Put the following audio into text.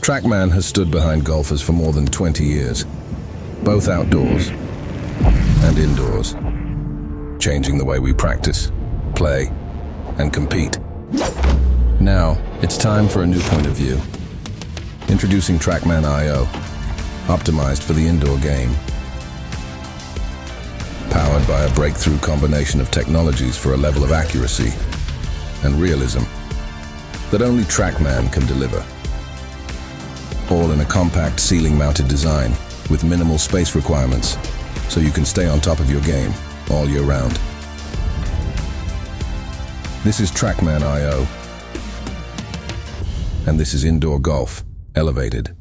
TrackMan has stood behind golfers for more than 20 years, both outdoors and indoors, changing the way we practice, play, and compete. Now, it's time for a new point of view. Introducing TrackMan IO, optimized for the indoor game. Powered by a breakthrough combination of technologies for a level of accuracy and realism that only TrackMan can deliver. All in a compact ceiling-mounted design with minimal space requirements, so you can stay on top of your game all year round. This is TrackMan IO, and this is indoor golf elevated.